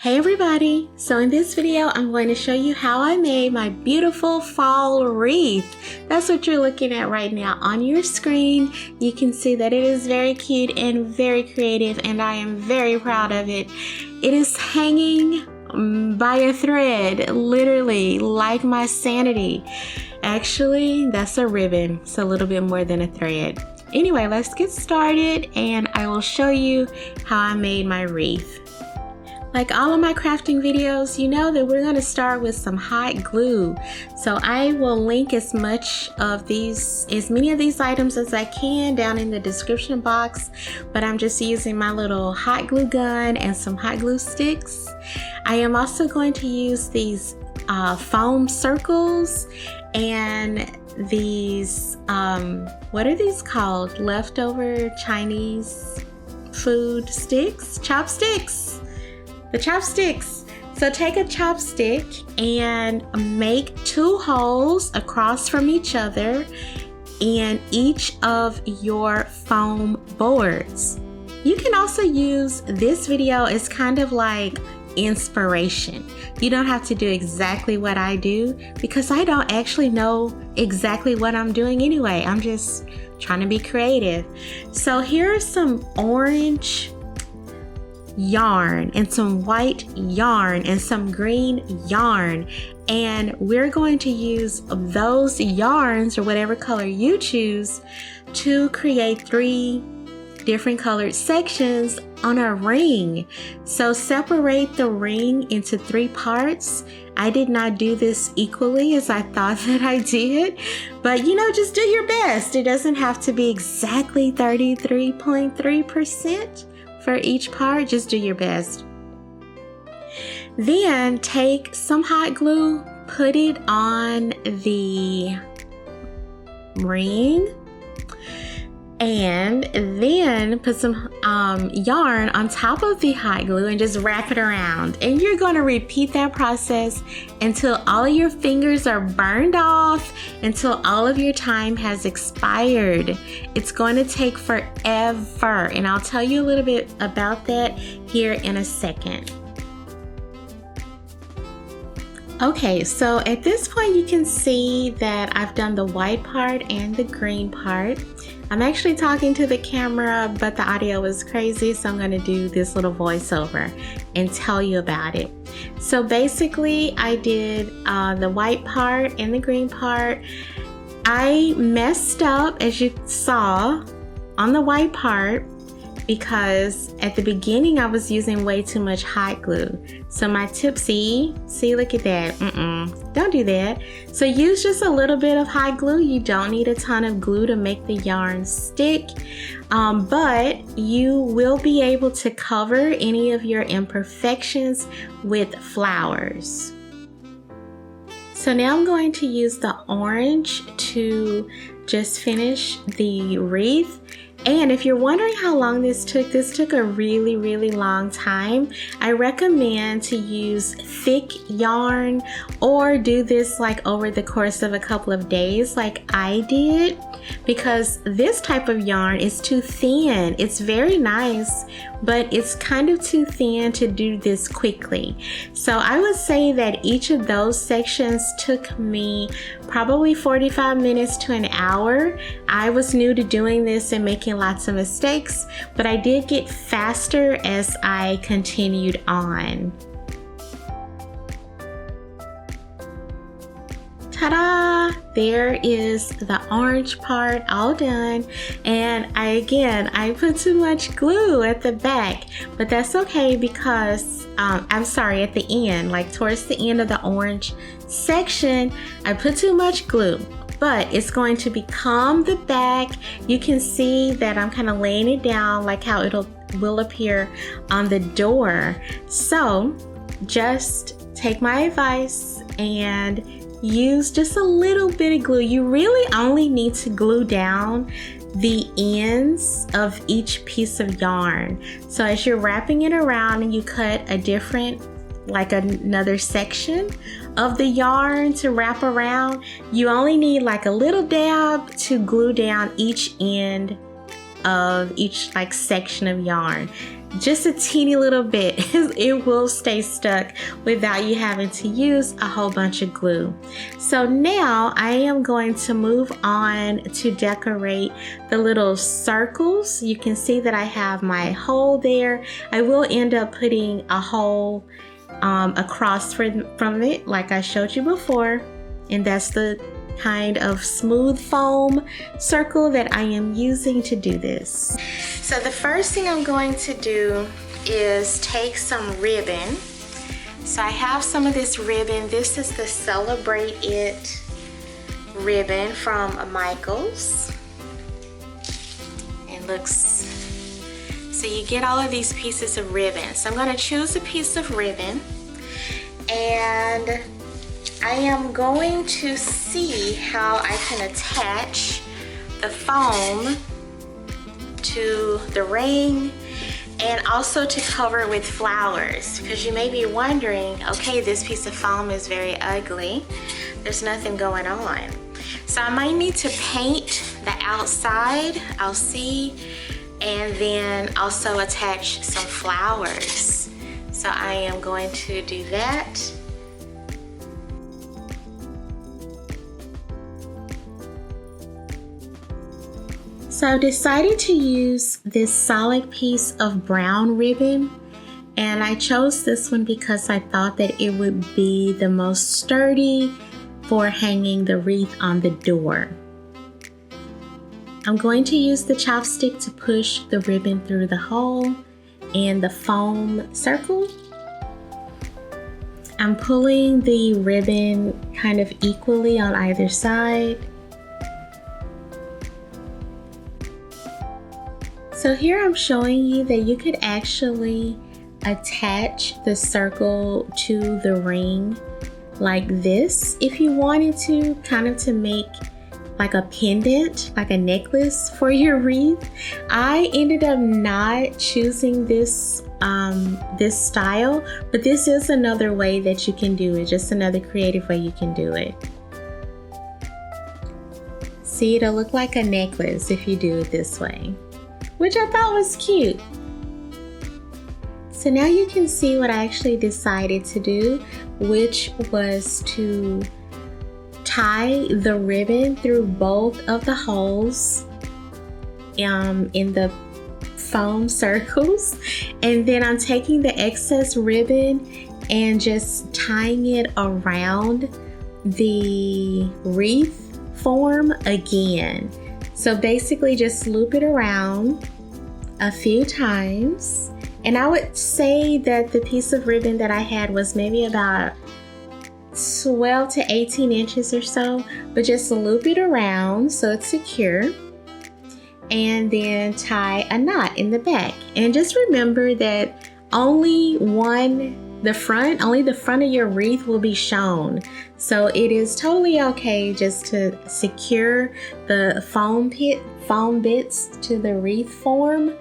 Hey everybody! So in this video, I'm going to show you how I made my beautiful fall wreath. That's what you're looking at right now on your screen. You can see that it is very cute and very creative, and I am very proud of it. It is hanging by a thread, literally, like my sanity. Actually, that's a ribbon. It's a little bit more than a thread. Anyway, let's get started and I will show you how I made my wreath. Like all of my crafting videos, you know that we're going to start with some hot glue. So I will link as many of these items as I can down in the description box, but I'm just using my little hot glue gun and some hot glue sticks. I am also going to use these foam circles and these, what are these called? Leftover Chinese food sticks? Chopsticks! The chopsticks. So take a chopstick and make 2 holes across from each other in each of your foam boards. You can also use this video as kind of like inspiration. You don't have to do exactly what I do because I don't actually know exactly what I'm doing anyway. I'm just trying to be creative. So here are some orange yarn and some white yarn and some green yarn, and we're going to use those yarns or whatever color you choose to create 3 different colored sections on a ring. So separate the ring into 3 parts. I did not do this equally as I thought that I did, but you know, just do your best. It doesn't have to be exactly 33.3% for each part. Just do your best. Then take some hot glue, put it on the ring, and then put some yarn on top of the hot glue and just wrap it around. And you're going to repeat that process until all of your fingers are burned off, until all of your time has expired. It's going to take forever, and I'll tell you a little bit about that here in a second. Okay, so at this point you can see that I've done the white part and the green part. I'm actually talking to the camera, but the audio is crazy, so I'm going to do this little voiceover and tell you about it. So basically, I did the white part and the green part. I messed up, as you saw, on the white part because at the beginning I was using way too much hot glue. So my tip, see, look at that. Don't do that. So use just a little bit of hot glue. You don't need a ton of glue to make the yarn stick, but you will be able to cover any of your imperfections with flowers. So now I'm going to use the orange to just finish the wreath. And if you're wondering how long this took a really long time. I recommend to use thick yarn or do this like over the course of a couple of days like I did, because this type of yarn is too thin. It's very nice, but it's kind of too thin to do this quickly. So I would say that each of those sections took me probably 45 minutes to an hour. I was new to doing this and making lots of mistakes, but I did get faster as I continued on. Ta-da! There is the orange part all done, and I put too much glue at the back, but that's okay because I'm sorry, at the end, like towards the end of the orange section, I put too much glue, but it's going to become the back. You can see that I'm kind of laying it down like how will appear on the door. So just take my advice and use just a little bit of glue. You really only need to glue down the ends of each piece of yarn. So as you're wrapping it around and you cut a different, like another section of the yarn to wrap around, you only need like a little dab to glue down each end of each like section of yarn. just a teeny little bit, it will stay stuck without you having to use a whole bunch of glue. So now I am going to move on to decorate the little circles. You can see that I have my hole there. I will end up putting a hole across from it like I showed you before, and that's the kind of smooth foam circle that I am using to do this. So the first thing I'm going to do is take some ribbon. So I have some of this ribbon. This is the Celebrate It ribbon from Michaels. It looks, so you get all of these pieces of ribbon. So I'm going to choose a piece of ribbon, and I am going to see how I can attach the foam to the ring and also to cover it with flowers, because you may be wondering, okay, this piece of foam is very ugly. There's nothing going on. So I might need to paint the outside, I'll see, and then also attach some flowers. So I am going to do that. So I've decided to use this solid piece of brown ribbon, and I chose this one because I thought that it would be the most sturdy for hanging the wreath on the door. I'm going to use the chopstick to push the ribbon through the hole in the foam circle. I'm pulling the ribbon kind of equally on either side. So here I'm showing you that you could actually attach the circle to the ring like this if you wanted to, kind of to make like a pendant, like a necklace for your wreath. I ended up not choosing this this style, but this is another way that you can do it, just another creative way you can do it. See, it'll look like a necklace if you do it this way, which I thought was cute. So now you can see what I actually decided to do, which was to tie the ribbon through both of the holes in the foam circles, and then I'm taking the excess ribbon and just tying it around the wreath form again. So basically just loop it around a few times, and I would say that the piece of ribbon that I had was maybe about 12 to 18 inches or so, but just loop it around so it's secure, and then tie a knot in the back. And just remember that only the front of your wreath will be shown. So it is totally okay just to secure the foam bits to the wreath form,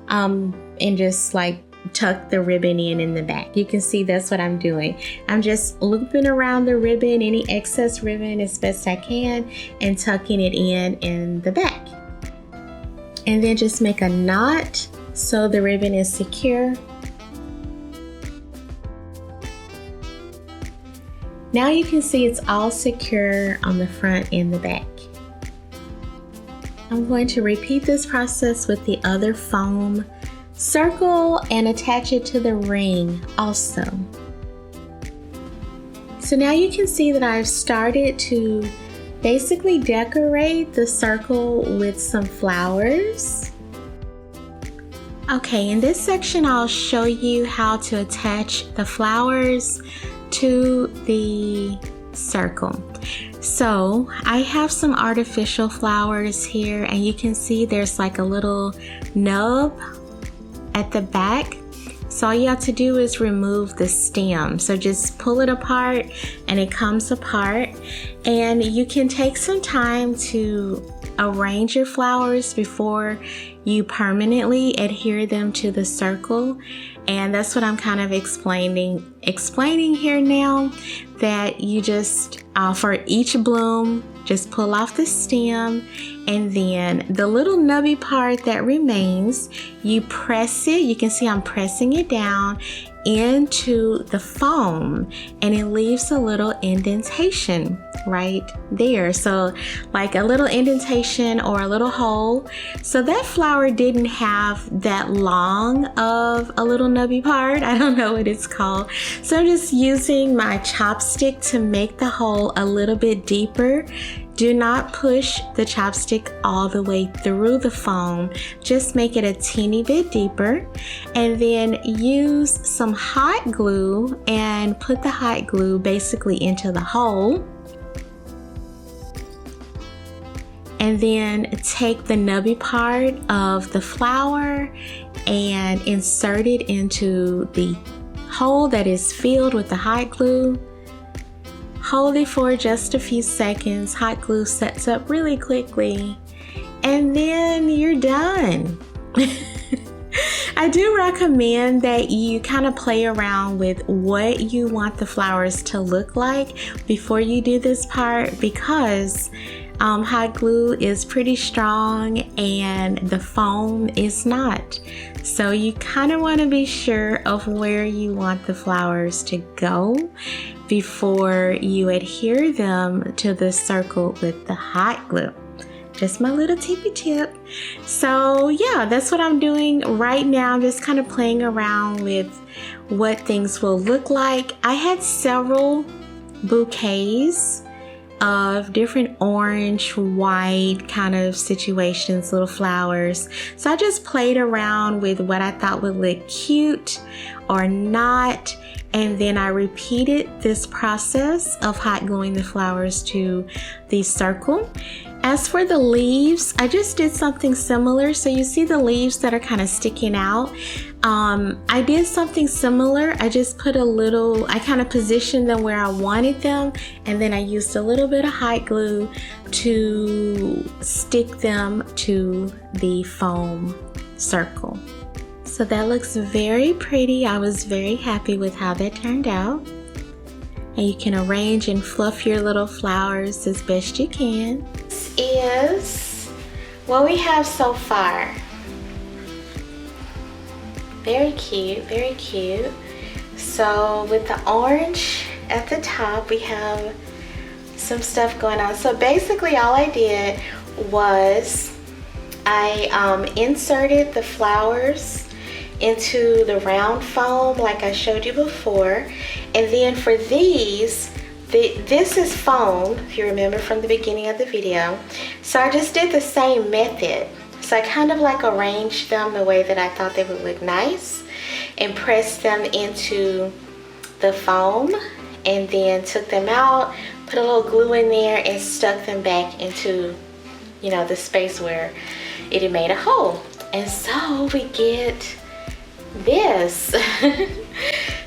and just like tuck the ribbon in the back. You can see that's what I'm doing. I'm just looping around the ribbon, any excess ribbon as best I can, and tucking it in the back. And then just make a knot so the ribbon is secure. Now you can see it's all secure on the front and the back. I'm going to repeat this process with the other foam circle and attach it to the ring also. So now you can see that I've started to basically decorate the circle with some flowers. Okay, in this section I'll show you how to attach the flowers to the circle. So I have some artificial flowers here, and you can see there's like a little nub at the back. So all you have to do is remove the stem. So just pull it apart and it comes apart, and you can take some time to arrange your flowers before you permanently adhere them to the circle. And that's what I'm kind of explaining here now, that you just for each bloom just pull off the stem and then the little nubby part that remains, you press it. You can see I'm pressing it down into the foam, and it leaves a little indentation right there, so like a little indentation or a little hole. So that flower didn't have that long of a little nubby part. I don't know what it's called, so I'm just using my chopstick to make the hole a little bit deeper. Do not push the chopstick all the way through the foam, just make it a teeny bit deeper, and then use some hot glue and put the hot glue basically into the hole. And then take the nubby part of the flower and insert it into the hole that is filled with the hot glue. Hold it for just a few seconds. Hot glue sets up really quickly, and then you're done. I do recommend that you kind of play around with what you want the flowers to look like before you do this part, because hot glue is pretty strong and the foam is not. So you kind of want to be sure of where you want the flowers to go before you adhere them to the circle with the hot glue. Just my little tippy tip. So yeah, that's what I'm doing right now. I'm just kind of playing around with what things will look like. I had several bouquets of different orange, white kind of situations, little flowers. So I just played around with what I thought would look cute or not. And then I repeated this process of hot gluing the flowers to the circle. As for the leaves, I just did something similar. So you see the leaves that are kind of sticking out. I did something similar. I just put I kind of positioned them where I wanted them, and then I used a little bit of hot glue to stick them to the foam circle. So that looks very pretty. I was very happy with how that turned out. And you can arrange and fluff your little flowers as best you can. This is what we have so far. Very cute, very cute. So with the orange at the top, we have some stuff going on. So basically all I did was I inserted the flowers into the round foam like I showed you before, and then for these, this is foam, if you remember from the beginning of the video. So I just did the same method. So I kind of like arranged them the way that I thought they would look nice and pressed them into the foam, and then took them out, put a little glue in there, and stuck them back into, you know, the space where it had made a hole. And so we get this.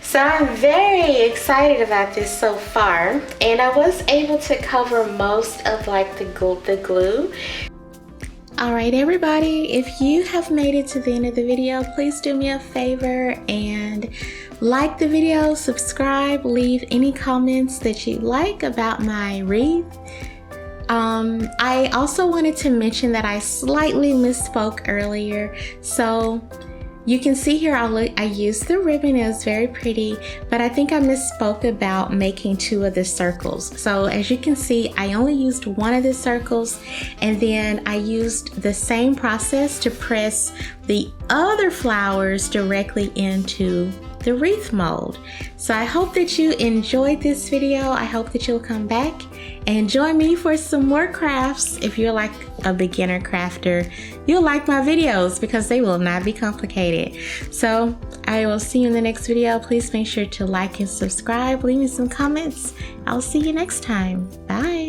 So I'm very excited about this so far, and I was able to cover most of like the glue. All right, everybody, if you have made it to the end of the video, please do me a favor and like the video, subscribe, leave any comments that you like about my wreath. I also wanted to mention that I slightly misspoke earlier. So you can see here I used the ribbon. It was very pretty, but I think I misspoke about making 2 of the circles. So as you can see, I only used 1 of the circles, and then I used the same process to press the other flowers directly into the wreath mold. So I hope that you enjoyed this video. I hope that you'll come back and join me for some more crafts. If you're like a beginner crafter, you'll like my videos because they will not be complicated. So I will see you in the next video. Please make sure to like and subscribe. Leave me some comments. I'll see you next time. Bye.